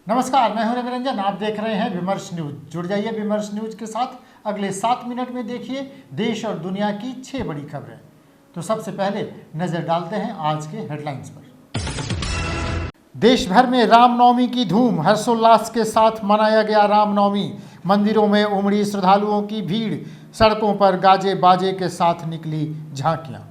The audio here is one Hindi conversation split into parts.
नमस्कार, मैं हूं रवि रंजन। आप देख रहे हैं विमर्श न्यूज। जुड़ जाइए विमर्श न्यूज के साथ। अगले 7 मिनट में देखिए देश और दुनिया की 6 बड़ी खबरें। तो सबसे पहले नजर डालते हैं आज के हेडलाइंस पर। देश भर में रामनवमी की धूम, हर्षोल्लास के साथ मनाया गया रामनवमी। मंदिरों में उमड़ी श्रद्धालुओं की भीड़, सड़कों पर गाजे बाजे के साथ निकली झांकियां।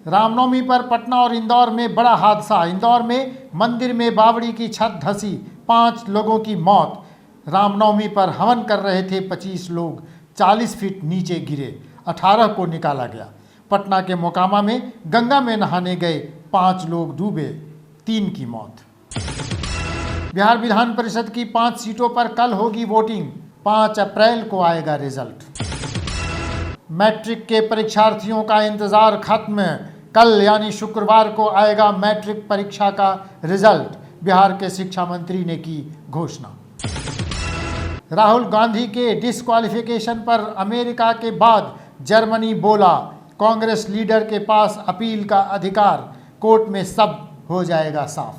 रामनवमी पर पटना और इंदौर में बड़ा हादसा। इंदौर में मंदिर में बावड़ी की छत धंसी, 5 लोगों की मौत। रामनवमी पर हवन कर रहे थे 25 लोग, 40 फीट नीचे गिरे, 18 को निकाला गया। पटना के मोकामा में गंगा में नहाने गए 5 लोग डूबे, 3 की मौत। बिहार विधान परिषद की 5 सीटों पर कल होगी वोटिंग, 5 अप्रैल को आएगा रिजल्ट। मैट्रिक के परीक्षार्थियों का इंतजार खत्म, कल यानी शुक्रवार को आएगा मैट्रिक परीक्षा का रिजल्ट, बिहार के शिक्षा मंत्री ने की घोषणा। राहुल गांधी के डिस्क्वालिफिकेशन पर अमेरिका के बाद जर्मनी बोला, कांग्रेस लीडर के पास अपील का अधिकार, कोर्ट में सब हो जाएगा साफ।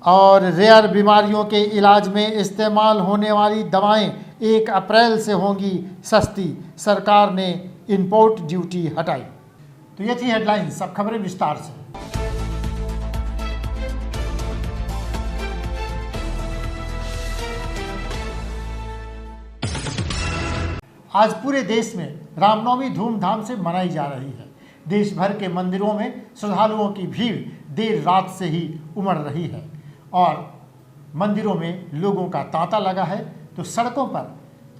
और रेयर बीमारियों के इलाज में इस्तेमाल होने वाली दवाएं 1 अप्रैल से होंगी सस्ती, सरकार ने इंपोर्ट ड्यूटी हटाई। तो ये थी हेडलाइंस। सब खबरें विस्तार से। आज पूरे देश में रामनवमी धूमधाम से मनाई जा रही है। देश भर के मंदिरों में श्रद्धालुओं की भीड़ देर रात से ही उमड़ रही है और मंदिरों में लोगों का तांता लगा है, तो सड़कों पर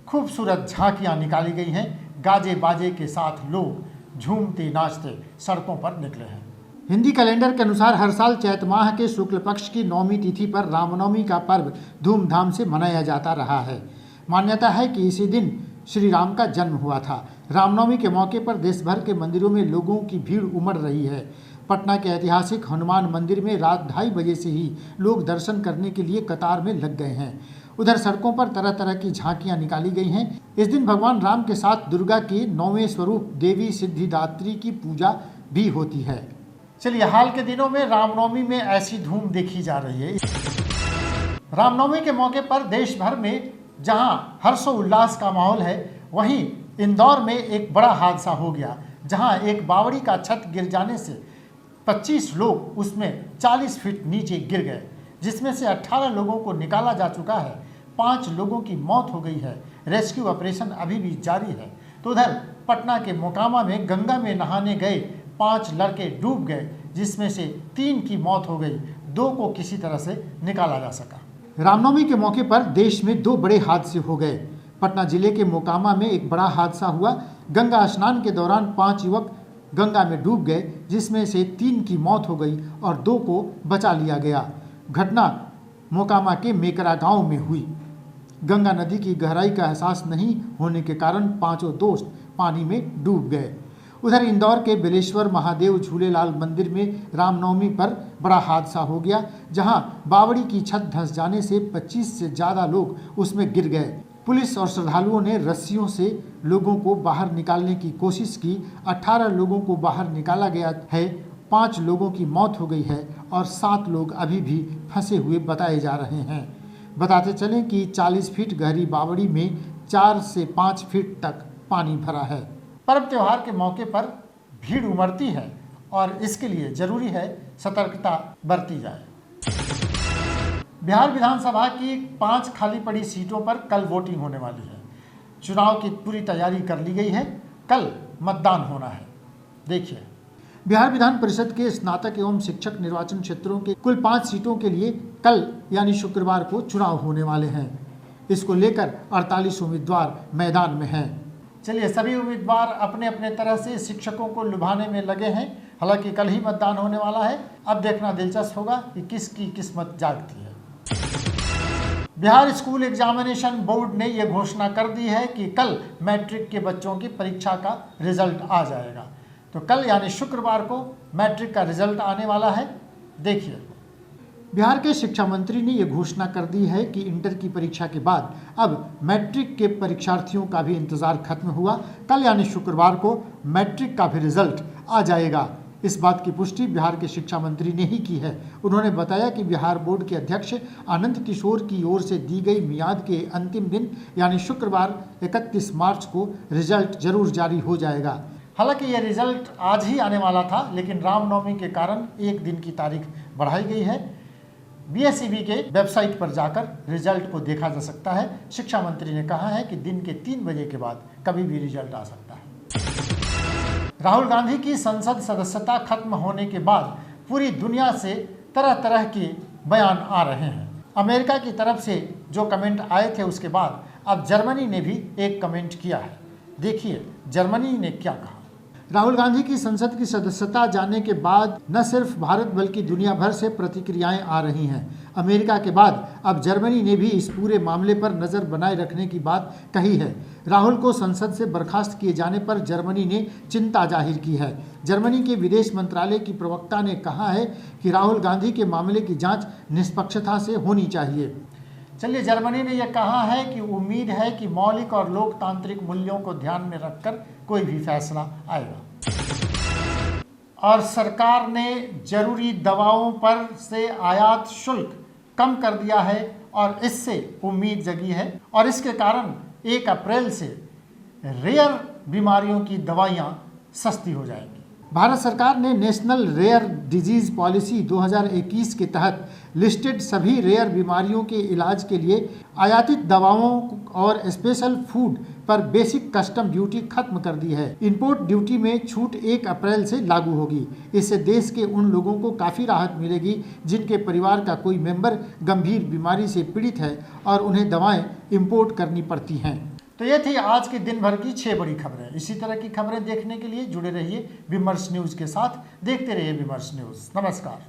खूबसूरत झांकियां निकाली गई हैं। गाजे बाजे के साथ लोग झूमते नाचते सड़कों पर निकले हैं। हिंदी कैलेंडर के अनुसार हर साल चैत माह के शुक्ल पक्ष की 9वीं तिथि पर रामनवमी का पर्व धूमधाम से मनाया जाता रहा है। मान्यता है कि इसी दिन श्री राम का जन्म हुआ था। रामनवमी के मौके पर देश भर के मंदिरों में लोगों की भीड़ उमड़ रही है। पटना के ऐतिहासिक हनुमान मंदिर में रात 2:30 बजे से ही लोग दर्शन करने के लिए कतार में लग गए हैं। उधर सड़कों पर तरह तरह की झांकियां निकाली गई हैं। इस दिन भगवान राम के साथ दुर्गा के 9वें स्वरूप देवी सिद्धिदात्री की पूजा भी होती है। चलिए, हाल के दिनों में रामनवमी में ऐसी धूम देखी जा रही है। रामनवमी के मौके पर देश भर में जहां हर्षोल्लास का माहौल है, वहीं इंदौर में एक बड़ा हादसा हो गया, जहां एक बावड़ी का छत गिर जाने से 25 लोग उसमें 40 फीट नीचे गिर गए, जिसमें से 18 लोगों को निकाला जा चुका है। 5 लोगों की मौत हो गई है। रेस्क्यू ऑपरेशन अभी भी जारी है। तो उधर पटना के मोकामा में गंगा में नहाने गए 5 लड़के डूब गए, जिसमें से 3 की मौत हो गई, 2 को किसी तरह से निकाला जा सका। रामनवमी के मौके पर देश में 2 बड़े हादसे हो गए। पटना जिले के मोकामा में एक बड़ा हादसा हुआ। गंगा स्नान के दौरान 5 युवक गंगा में डूब गए, जिसमें से 3 की मौत हो गई और 2 को बचा लिया गया। घटना मोकामा के मेकरा गांव में हुई। गंगा नदी की गहराई का एहसास नहीं होने के कारण 5 दोस्त पानी में डूब गए। उधर इंदौर के बेलेश्वर महादेव झूलेलाल मंदिर में रामनवमी पर बड़ा हादसा हो गया, जहां बावड़ी की छत धंस जाने से 25 से ज़्यादा लोग उसमें गिर गए। पुलिस और श्रद्धालुओं ने रस्सियों से लोगों को बाहर निकालने की कोशिश की। 18 लोगों को बाहर निकाला गया है। 5 लोगों की मौत हो गई है और 7 लोग अभी भी फंसे हुए बताए जा रहे हैं। बताते चलें कि 40 फीट गहरी बावड़ी में 4 से 5 फीट तक पानी भरा है। पर्व त्योहार के मौके पर भीड़ उमड़ती है और इसके लिए जरूरी है सतर्कता बरती जाए। बिहार विधानसभा की 5 खाली पड़ी सीटों पर कल वोटिंग होने वाली है। चुनाव की पूरी तैयारी कर ली गई है। कल मतदान होना है। देखिए, बिहार विधान परिषद के स्नातक एवं शिक्षक निर्वाचन क्षेत्रों के कुल 5 सीटों के लिए कल यानी शुक्रवार को चुनाव होने वाले हैं। इसको लेकर 48 उम्मीदवार मैदान में हैं। चलिए, सभी उम्मीदवार अपने अपने तरह से शिक्षकों को लुभाने में लगे हैं। हालांकि कल ही मतदान होने वाला है। अब देखना दिलचस्प होगा कि किसकी किस्मत जागती है। बिहार स्कूल एग्जामिनेशन बोर्ड ने यह घोषणा कर दी है कि कल मैट्रिक के बच्चों की परीक्षा का रिजल्ट आ जाएगा। तो कल यानी शुक्रवार को मैट्रिक का रिजल्ट आने वाला है। देखिए, बिहार के शिक्षा मंत्री ने यह घोषणा कर दी है कि इंटर की परीक्षा के बाद अब मैट्रिक के परीक्षार्थियों का भी इंतजार खत्म हुआ। कल यानी शुक्रवार को मैट्रिक का भी रिजल्ट आ जाएगा। इस बात की पुष्टि बिहार के शिक्षा मंत्री ने ही की है। उन्होंने बताया कि बिहार बोर्ड के अध्यक्ष आनंद किशोर की ओर से दी गई मियाद के अंतिम दिन यानी शुक्रवार 31 मार्च को रिजल्ट जरूर जारी हो जाएगा। हालांकि यह रिजल्ट आज ही आने वाला था, लेकिन रामनवमी के कारण एक दिन की तारीख बढ़ाई गई है। BSEB के वेबसाइट पर जाकर रिजल्ट को देखा जा सकता है। शिक्षा मंत्री ने कहा है कि दिन के 3 बजे के बाद कभी भी रिजल्ट आ सकता है। राहुल गांधी की संसद सदस्यता खत्म होने के बाद पूरी दुनिया से तरह तरह के बयान आ रहे हैं। अमेरिका की तरफ से जो कमेंट आए थे उसके बाद अब जर्मनी ने भी एक कमेंट किया है। देखिए जर्मनी ने क्या कहा। राहुल गांधी की संसद की सदस्यता जाने के बाद न सिर्फ भारत बल्कि दुनिया भर से प्रतिक्रियाएं आ रही हैं। अमेरिका के बाद अब जर्मनी ने भी इस पूरे मामले पर नज़र बनाए रखने की बात कही है। राहुल को संसद से बर्खास्त किए जाने पर जर्मनी ने चिंता जाहिर की है। जर्मनी के विदेश मंत्रालय की प्रवक्ता ने कहा है कि राहुल गांधी के मामले की जांच निष्पक्षता से होनी चाहिए। चलिए, जर्मनी ने यह कहा है कि उम्मीद है कि मौलिक और लोकतांत्रिक मूल्यों को ध्यान में रखकर कोई भी फैसला आएगा। और सरकार ने जरूरी दवाओं पर से आयात शुल्क कम कर दिया है और इससे उम्मीद जगी है और इसके कारण 1 अप्रैल से रेयर बीमारियों की दवाइयाँ सस्ती हो जाएंगी। भारत सरकार ने नेशनल रेयर डिजीज पॉलिसी 2021 के तहत लिस्टेड सभी रेयर बीमारियों के इलाज के लिए आयातित दवाओं और स्पेशल फूड पर बेसिक कस्टम ड्यूटी खत्म कर दी है। इंपोर्ट ड्यूटी में छूट 1 अप्रैल से लागू होगी। इससे देश के उन लोगों को काफ़ी राहत मिलेगी जिनके परिवार का कोई मेंबर गंभीर बीमारी से पीड़ित है और उन्हें दवाएं इंपोर्ट करनी पड़ती हैं। तो ये थी आज के दिन भर की 6 बड़ी खबरें। इसी तरह की खबरें देखने के लिए जुड़े रहिए विमर्श न्यूज़ के साथ। देखते रहिए विमर्श न्यूज़। नमस्कार।